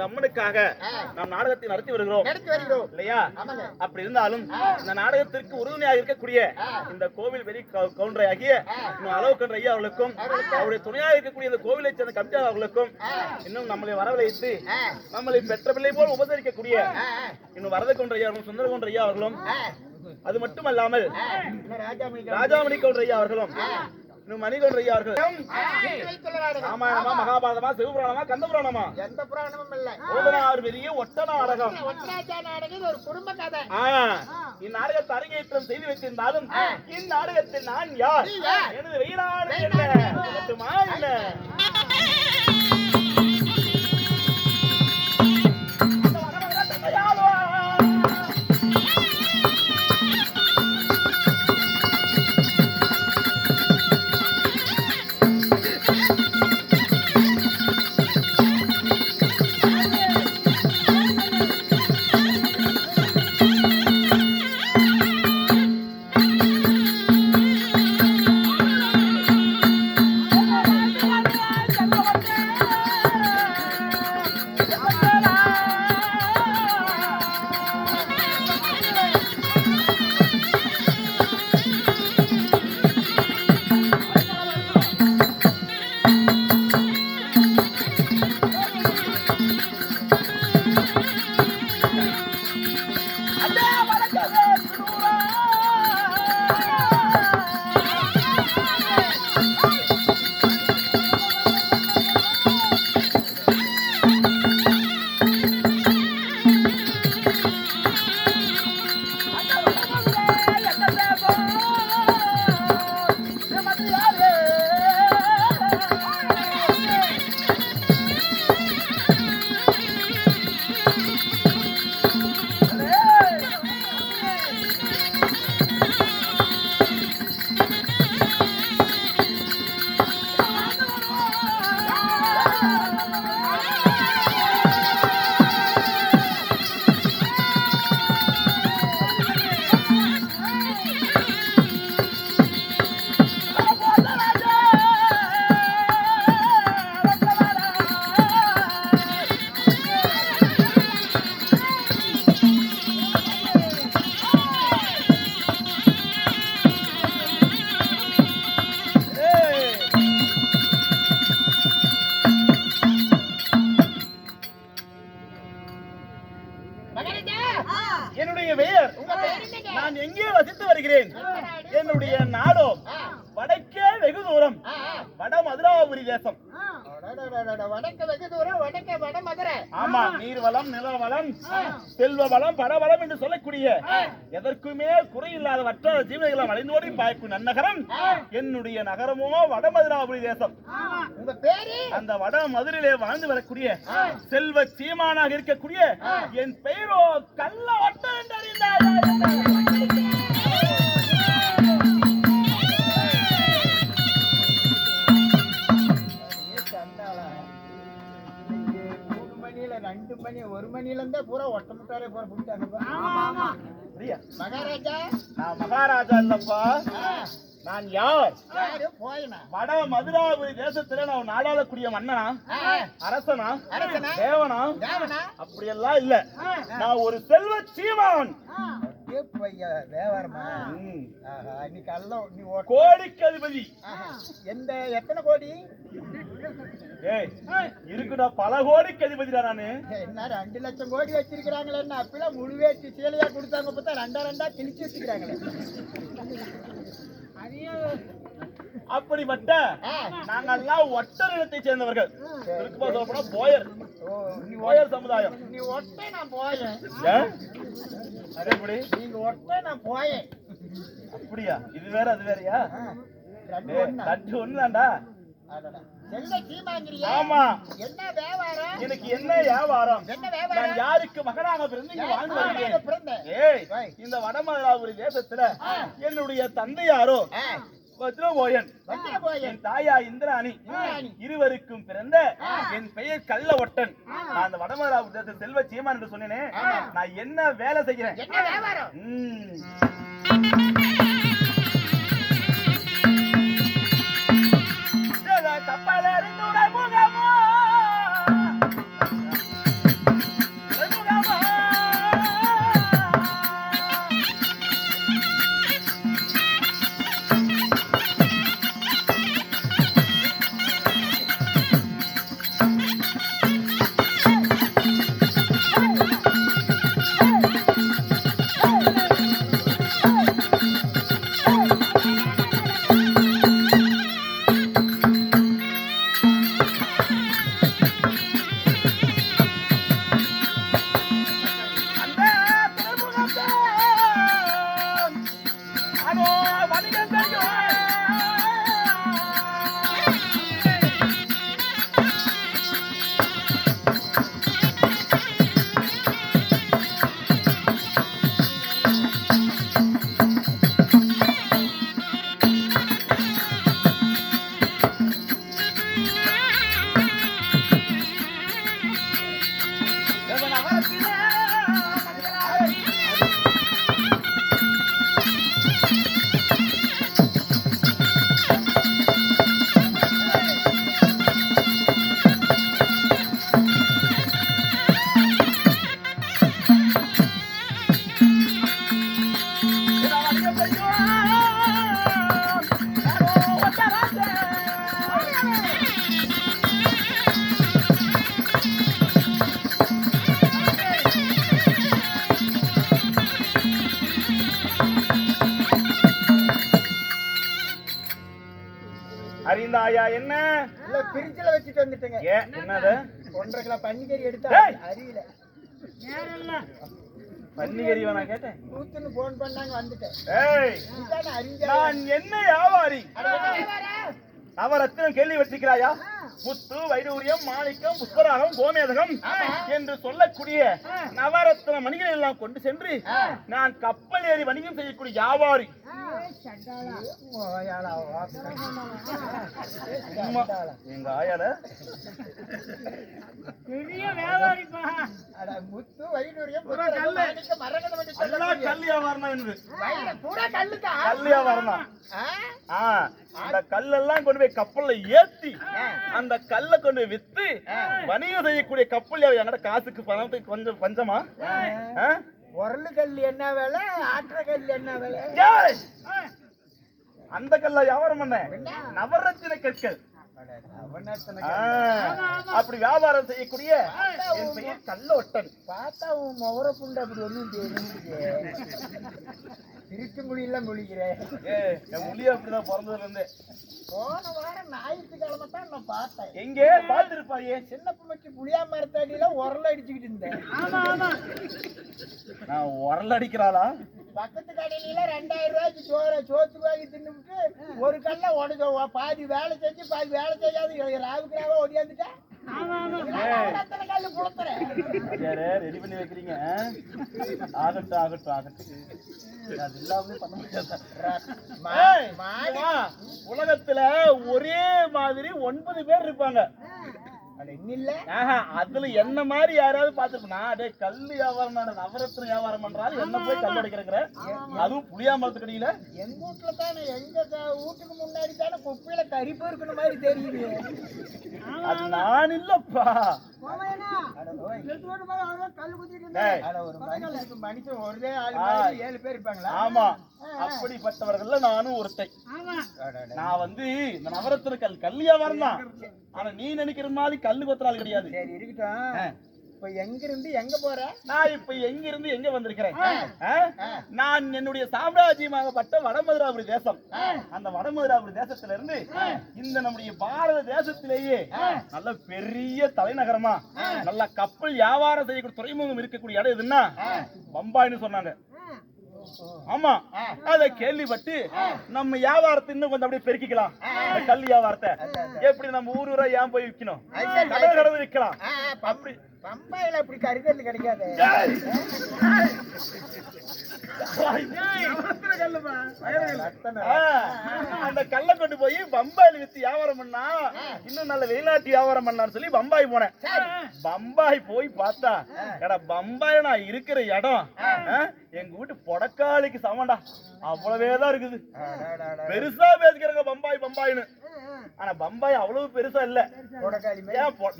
அம்மனுக்காக நாம் நாடகத்தை நடத்தி வருகிறோம் இல்லையா? அப்படி இருந்தாலும் இந்த நாடகத்திற்கு உறுதுணையாக இருக்கக்கூடிய இந்த கோவில் வெளி கவுண்டரையாகிய அளவு கவுண்டர் ஐயா அவர்களுக்கும் அவருடைய துணையாக இருக்கக்கூடிய இந்த கோவிலை சேர்ந்த கமிட்டி அவர்களுக்கும் இன்னும் நம்மளை வரவழைத்து நம்மளை பெற்ற பிள்ளை போல் உபசரிக்கக்கூடிய இன்னும் வரத கவுண்டர் ஐயா அவர்களும் சுந்தர கவுண்டர் ஐயா அவர்களும் அது மட்டுமல்லாமல் ராஜாமணி கவுண்டர் ஐயா அவர்களும் இன்னும் மணிகண்ட ஐயா அவர்களும் ராமாயணமா மகாபாரதமா சிவபுராணமா கந்தபுராணமா எந்த புராணமும் இல்ல, ஓதனார் பெரிய ஒட்ட நாடகம் ஒரு குடும்ப கதை. இந்நாடகத்தை அரங்கேற்றம் செய்து வைத்திருந்தாலும் இந்நாடகத்தில் நான் யார், எனது வெயிலான என்ன மட்டுமா என்ன என்னுடைய பெயர், நான் எங்கே வசித்து வருகிறேன், என்னுடைய நாடோ வடக்கே வெகு தூரம் வட மதுராபுரி தேசம். வடக்கு வெகு தூரம், வடக்கே வட மதுரை. ஆமா, நீர்வளம் நிலவளம் செல்வ வளம் படவளம் என்று சொல்லக்கூடிய எதற்குமே குறையில்லாத வற்ற ஜீவனைகளை வளைந்தோடி பாய்க்கும் நன்னகரம் என்னுடைய நகரமோ வட மதுராபுரி தேசம். உங்க பேரு? அந்த வட மதுரையிலே வாழ்ந்து வரக்கூடிய செல்வ சீமானாக இருக்கக்கூடிய என் பெயரோ கள்ள ஒட்ட என்று அறிந்தார். ரெண்டு மணி ஒரு மணில இருந்தே பூரா ஒட்டமுட்டாரே பூரா புடிச்சாங்க. மகாராஜா? நான் மகாராஜா இல்லப்பா, நான் யார்? வட மதுராபுரி தேசத்துல நான் நாடாளக்கூடிய மன்னனா, அரசனா, தேவனா? அப்படியெல்லாம் இல்ல, நான் ஒரு செல்வ சீமான். கோடிக்கு அதிபதி. எத்தனை கோடி? இருக்குடா, பல கோடிக்கு அதிபதிடா நானு. என்ன 2 லட்சம் கோடி வச்சிருக்கிறாங்களே, அப்பெல்லாம் முழுவேற்றி சீலையா கொடுத்தாங்க, பார்த்தா ரெண்டா கிழிச்சு வச்சுக்கிறாங்களே. அப்படிப்பட்ட நாங்கெல்லாம் ஒட்டர் இனத்தை சேர்ந்தவர்கள். போயர், போயர் சமுதாயம். நீ ஒட்டை, நான் போயேன். அதேபடி நீங்க ஒட்டை, நான் போயேன். அப்படியா? இது வேற அது வேறயா? ரெண்டு ஒண்ணுதான்டா. ஆமா, என்ன வியாபாரம்? எனக்கு என்ன வியாபாரம்? நான் யாருக்கு மகனாக பிறந்து இங்க வாழ்ந்து வருகிறேன். இந்த வடமதுராபுரி தேசத்துல என்னுடைய தந்தையாரோ வஜ்ரபோயன், என் தாயா இந்திராணி, இருவருக்கும் பிறந்த என் பெயர் கள்ள ஒட்டன். நான் அந்த வடமதுராபுரி தேச செல்வ சீமான் என்று சொன்னேனே, நான் என்ன வேலை செய்கிறேன்? அறிந்தாயா என்ன? இல்ல பிரிட்ஜ்ல வச்சுட்டு வந்துட்டேங்க. ஏன் என்னது? 1.5 கிலோ பன்னிக்கறி எடுத்தா ஏய்! அறியல. பன்னிக்கறி வேணா கேட்டேன். கூத்துன்னு போன் பண்ணாங்க வந்துட்டேன். ஏய், இதானே அறிஞ்சா. நான் என்ன வியாபாரி? நவரத்தினம் கேள்வி வச்சிருக்கிறாயா? முத்து, வைடூரியம், மாணிக்கம், புஷ்பராகம், கோமேதகம் என்று சொல்லக்கூடிய நவரத்ன மணிகளை எல்லாம் கொண்டு சென்று நான் கப்பல் ஏறி வணிகம் செய்யக்கூடிய வியாபாரி. எங்க ஆயால பெரிய வியாபாரிப்பா. அட முத்து, வைடூரியம், புஷ்பராகம், மாணிக்கம், மரகதம் வண்டி எல்லாம் கல் வியாபாரம் என்று பூரா கல்லுக்கா? கல் வியாபாரம் தான். அந்த கல்லெல்லாம் கொண்டு போய் கப்பல்ல ஏத்தி அந்த கல்லை கொண்டு போய் வித்து வணிகம் செய்யக்கூடிய கப்பல் எங்கட காசுக்கு பணத்துக்கு கொஞ்சம் பஞ்சமா? உரலு கல் என்ன வேலை, ஆற்ற கல் என்ன வேலை? அந்த கல்ல வியாபாரம் பண்ண நவரத்தின கற்கள். அப்படி வியாபாரம் செய்யக்கூடிய என் பெயர் கல்லோட்டன். பார்த்தா உன் முகர புண்டை அப்படி ஒண்ணும் திருச்சி மொழியில மொழிகிறேன். என் மொழி அப்படிதான் பிறந்ததுல இருந்து. போன வாரம் ஞாயிற்றுக்கிழமை தான் நான் பார்த்தேன். எங்கே பார்த்திருப்பாயே? சின்னப்பு மச்சி புளியா மரத்தடியில உரல அடிச்சுக்கிட்டு இருந்தேன். நான் உரல் அடிக்கிறாளா? பக்கத்து கடையில 2000 ரூபாய்க்கு சோத்து வாங்கி தின்னுட்டு ஒரு கல்ல உடஞ்ச பாதி வேலை செஞ்சு பாதி வேலை செய்யாது ராவுக்கு ராவா ஒடியாந்துட்டேன். கல்லு கொடுத்துறேன். ரெடி பண்ணி வைக்கிறீங்க. ஆகட்டும் ஆகட்டும் ஆகட்டும். அது இல்லாமலே பண்ண முடியாது. உலகத்துல ஒரே மாதிரி 9 பேர் இருப்பாங்க. அதுல என்ன மாதிரி யாராவது பாத்துருப்பா? அதே கல்லு வியாபாரம் நவரத்ன வியாபாரம் பண்றாரு, என்ன போய் கல் அடிக்கிறேங்கிற? அதுவும் புளியா மரத்து கடையில. எங்க வீட்டுல தானே, எங்க வீட்டுக்கு முன்னாடி தானே குப்பையில கறிப்பு இருக்கிற மாதிரி தெரியுது. அது நான் இல்லப்பா. மனுஷன் ஒரே ஆளு 7 பேர் இருப்பாங்களா? ஆமா, அப்படிப்பட்டவர்கள் நானும் ஒருத்தன். நான் வந்து இந்த நவரத்ன கல் வியாபாரம் தான். ஆனா நீ நினைக்கிற மாதிரி கல்லு கொத்துறாள் கிடையாது. சரி இருக்கட்டும். இப்ப எங்க இருந்து எங்க போற? நான் இப்ப எங்க இருந்து எங்க வந்திருக்கிறேன்? நான் என்னுடைய சாம்ராஜ்யமாகப்பட்ட வடமதுராபுரி தேசம். அந்த வடமதுராபுரி தேசத்துல இருந்து இந்த நம்முடைய பாரத தேசத்திலேயே நல்ல பெரிய தலைநகரமா நல்ல கப்பல் வியாபாரம் செய்யக்கூடிய துறைமுகம் இருக்கக்கூடிய இடம் எதுன்னா பம்பாய்னு சொன்னாங்க. ஆமா, அத கேள்விப்பட்டு நம்ம வியாபாரத்தை இன்னும் கொஞ்சம் அப்படியே பெருக்கிக்கலாம். கல் வியாபாரத்தை எப்படி நம்ம ஊரா ஏன் போய் விற்கணும், கடவுள் விற்கலாம். அப்படி பம்பாயில அப்படி கறிக்கல் கிடைக்காது. அந்த கல்லை கொண்டு போய் பம்பாயில வித்து வியாபாரம் பண்ணா இன்னும் நல்ல வெளிநாட்டு வியாபாரம் பண்ணான்னு சொல்லி பம்பாய் போனேன். பம்பாய் போய் பார்த்தா பம்பாய் நான் இருக்கிற இடம் எங்க வீட்டு பொடக்காளிக்கு சமண்டா. அவ்வளவேதான் இருக்குது. பெருசா பேசிக்கிறாங்க பம்பாய் பம்பாய்னு. ஆனா பம்பாய் அவ்வளவு பெருசா இல்ல.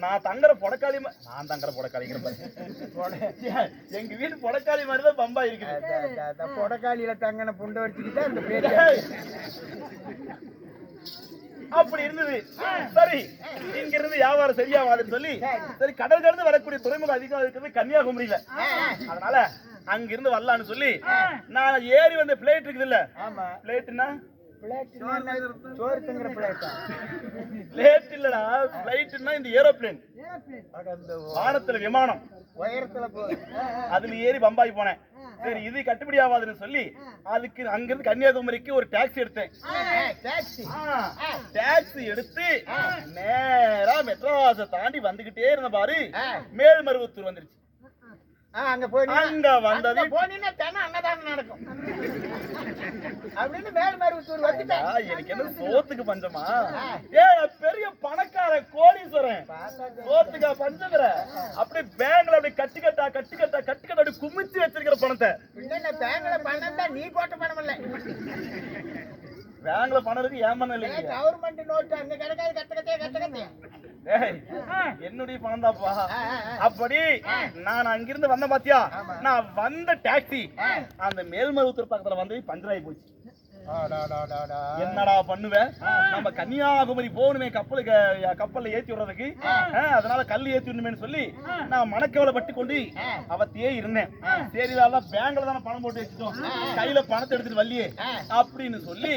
நான் தங்குற பொடக்காளி, நான் தங்குற பொடக்காளிங்கிற எங்க வீட்டு பொடக்காளி மாதிரிதான் பம்பாய் இருக்குது. பொடக்காளியில தங்கன புண்டை வச்சுக்கிட்டா அந்த பேரு அப்படி இருந்தது. சரி, இங்க இருந்து வியாபாரம் சரியாவாதுன்னு சொல்லி சரி கடல் கடந்து வரக்கூடிய துறைமுகம் அதிகம் இருக்கிறது கன்னியாகுமரியில. அதனால அங்க இருந்து வரலான்னு சொல்லி நான் ஏறி வந்த பிளேட் இருக்குது இல்ல. பிளேட்னா பிளேட் இல்லடா, பிளைட்னா இந்த ஏரோப்ளேன், வானத்துல விமானம் உயரத்துல அதுல ஏறி பம்பாய் போனேன். சரி இது கட்டுப்படி ஆகாதுன்னு சொல்லி அதுக்கு அங்கிருந்து கன்னியாகுமரிக்கு ஒரு டாக்ஸி எடுத்தேன். டாக்ஸி எடுத்து நேரா மெட்ராஸை தாண்டி வந்துகிட்டே இருந்த பாரு மேல்மருவத்தூர் வந்துருச்சு. அங்க போய் அங்க வந்தது போனீங்கன்னா தானே அன்னதானம் நடக்கும் அப்படின்னு மேல்மருவத்தூர் வந்துட்டேன். எனக்கு என்ன சோத்துக்கு பஞ்சமா? பெரிய பணக்கார கோடீஸ்வரன், சோத்துக்கா பஞ்சங்கிற? அப்படியே பேங்க்ல அப்படி கட்டி கட்டா அப்படி குமிச்சு வச்சிருக்கிற பணத்தை. பேங்க்ல பணம் தான், நீ போட்ட பணம் இல்ல. பேங்க்ல பணம் இருக்கு, ஏன் இல்லையா? கவர்மெண்ட் நோட்டு அங்க கிடைக்காது. கட்டக்கத்தையா என்னுடைய பணம் தான்ப்பா. அப்படி நான் அங்கிருந்து வந்த பாத்தியா, நான் வந்த டாக்ஸி அந்த மேல்மருவத்தூர் பக்கத்துல வந்து பஞ்சராயி போச்சு. என்னடா பண்ணுவேன்? நம்ம கன்னியாகுமரி போகணுமே கப்பல்ல ஏத்தி விடுறதுக்கு. அதனால கல் ஏத்தி விடணுமேனு சொல்லி நான் மனக்கவலைப்பட்டு கொண்டு அவத்தையே இருந்தேன். சரி பேங்க்ல தானே பணம் போட்டு வச்சுட்டோம், கையில பணத்தை எடுத்துட்டு வரலையே அப்படின்னு சொல்லி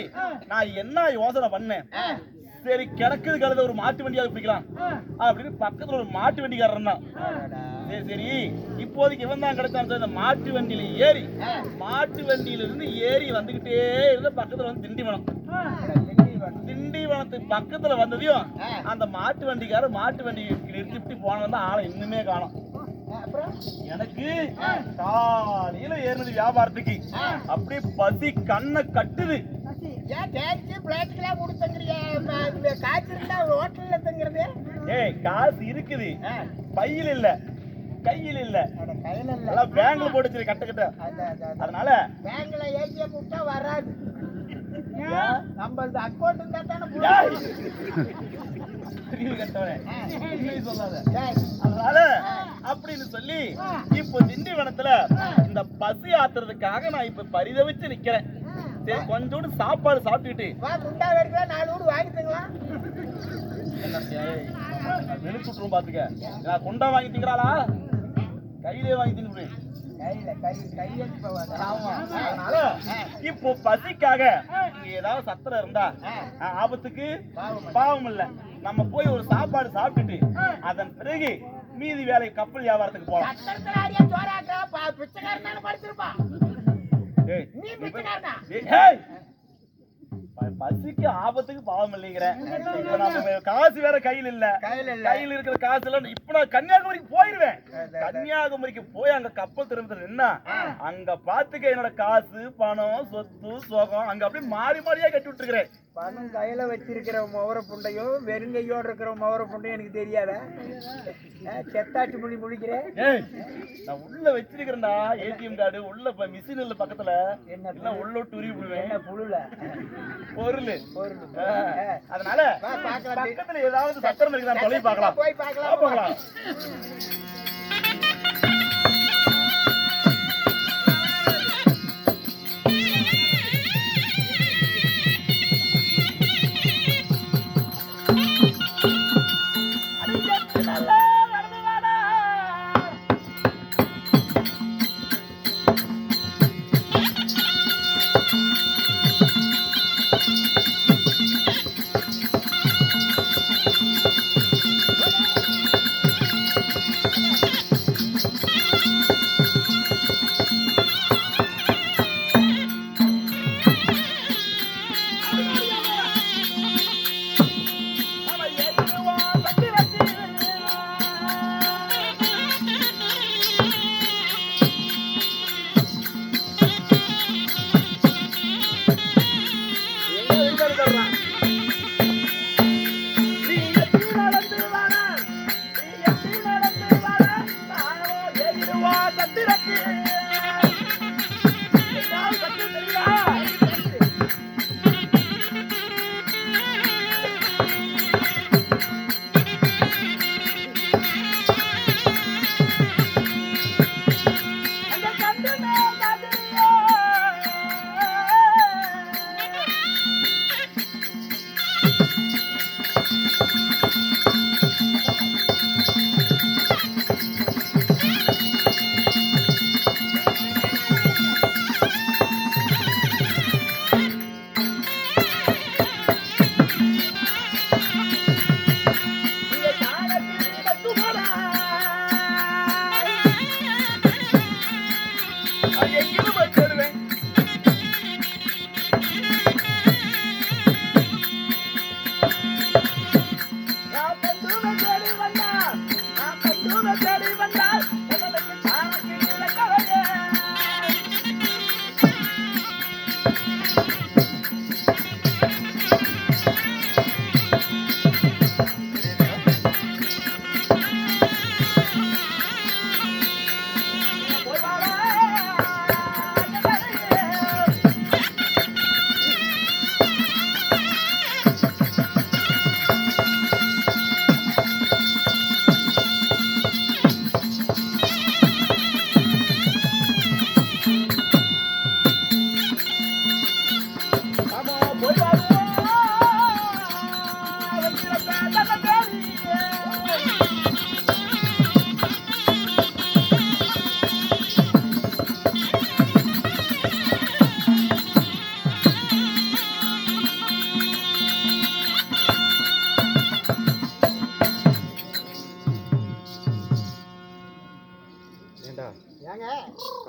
நான் என்ன யோசனை பண்ணேன். சரி கிடக்குது கழுத ஒரு மாட்டு வண்டியாக பிடிக்கலாம் அப்படின்னு பக்கத்துல ஒரு மாட்டு வண்டிக்காரன் தான். சரி சரி இப்போதைக்கு இவன் தான் கிடைச்சான். இந்த மாட்டு வண்டியில ஏறி மாட்டு வண்டியில இருந்து ஏறி வந்துகிட்டே இருந்த பக்கத்துல வந்து திண்டிவனத்துக்கு பக்கத்துல வந்ததையும் அந்த மாட்டு வண்டிக்காரர் மாட்டு வண்டி நிறுத்தி போனவன் தான் ஆளை இன்னுமே காணோம். எனக்கு காலையில ஏறினது வியாபாரத்துக்கு அப்படியே பசி கண்ணை கட்டுது. ஏய் காசு இருக்குது பையில இல்ல கையில இல்ல பேங்க்ல போட்டு கட்ட கட்ட. அதனால பேங்க்ல ஏடிஎம் விட்டா வராது. நம்மளது அக்கௌண்ட் இருந்தா தானே. அதனால அப்படின்னு சொல்லி இப்போ திண்டிவனத்துல இந்த பசி ஆத்துறதுக்காக நான் இப்ப பரிதவிச்சு நிக்கிறேன். சரி கொஞ்சோண்டு சாப்பாடு சாப்பிட்டுட்டு குண்டா வேடிக்கா 4 ஊர் வாங்கிட்டுங்களா வெளிச்சுட்டுரும் பாத்துக்க. நான் குண்டா வாங்கி திங்கிறாளா கையிலே வாங்கி தின்னு. அதனால இப்போ பசிக்காக இங்க ஏதாவது சத்திரம் இருந்தா ஆபத்துக்கு பாவம் இல்ல. நம்ம போய் ஒரு சாப்பாடு சாப்பிட்டுட்டு அதன் பிறகு மீதி வேலை கப்பல் வியாபாரத்துக்கு போலாம். பசிக்கு ஆபத்துக்கு பாவம் இல்லைங்கிறேன். காசு வேற கையில் இல்ல. கையில் இருக்கிற காசு எல்லாம் இப்ப நான் கன்னியாகுமரிக்கு போயிருவேன். கன்னியாகுமரிக்கு போய் அங்க கப்பல் திரும்புறது என்ன அங்க பாத்துக்க என்னோட காசு பணம் சொத்து சோகம் அங்க அப்படியே மாறி மாறியா கட்டி விட்டுருக்கிறேன். பணம் கையில வச்சிருக்கிற மோர புண்டையும் வெறுங்கையோட இருக்கிற மோர புண்டையும் எனக்கு தெரியாத செத்தாட்டு மொழி முடிக்கிறேன். நான் உள்ள வச்சிருக்கிறேன்டா ஏடிஎம் கார்டு உள்ள மிஷின் இல்ல பக்கத்துல என்ன உள்ள விட்டு உருவி விடுவேன் புழுல பொருள். அதனால பக்கத்துல ஏதாவது சத்திரம் இருக்கு நான் தொலை பார்க்கலாம் போய் பார்க்கலாம்.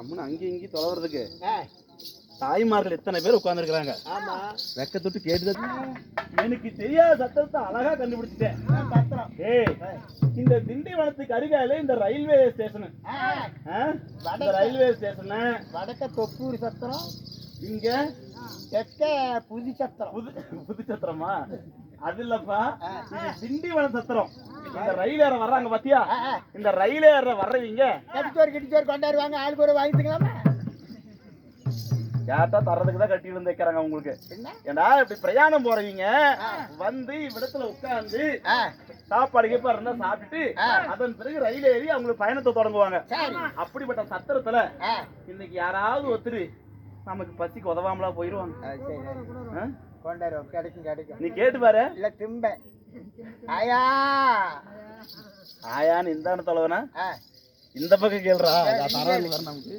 கம்முன்னு அங்கேயும் இங்கேயும் தொலைவறதுக்கு ஆ, தாய்மார்கள் எத்தனை பேர் உட்கார்ந்துருக்காங்க. ஆமா வெக்க தொட்டு கேட்டுதான் எனக்கு தெரியாத சத்தத்தை அழகா கண்டுபிடிச்சிட்டேன். சத்திரம். ஏய், இந்த திண்டிவனத்துக்கு அருகால இந்த ரயில்வே ஸ்டேஷன், இந்த ரயில்வே ஸ்டேஷன் வடக்க தொப்பூர் சத்திரம், இங்க தெற்க புது சத்திரம். புது சத்திரமா? அது இல்லப்பா, இது திண்டிவனம் சத்திரம். இந்த ரயில் ஏற வர்றாங்க பாத்தியா, இந்த ரயில் ஏற வர்றவங்க கட்டிச்சோறு கொண்டாடுவாங்க, ஆளுக்கு ஒரு வாங்கிட்டுங்களாமா. கேட்டா தர்றதுக்கு தான் கட்டி வந்து வைக்கிறாங்க உங்களுக்கு. ஏண்டா இப்படி பிரயாணம் போறவங்க வந்து இவ்விடத்துல உட்கார்ந்து சாப்பாடு கீப்பாடு இருந்தா சாப்பிட்டுட்டு அதன் பிறகு ரயில் ஏறி அவங்களுக்கு பயணத்தை தொடங்குவாங்க. அப்படிப்பட்ட சத்திரத்துல இன்னைக்கு யாராவது ஒருத்தர் நமக்கு பசிக்கு உதவாமலா போயிருவாங்க. கொண்டாடுவோம், கிடைக்கும் கிடைக்கும். நீ கேட்டு பாரு. இல்ல திம்ப ஆயா ஆயான்னு இந்த தொலைவனா இந்த பக்கம் கேள்றா நமக்கு.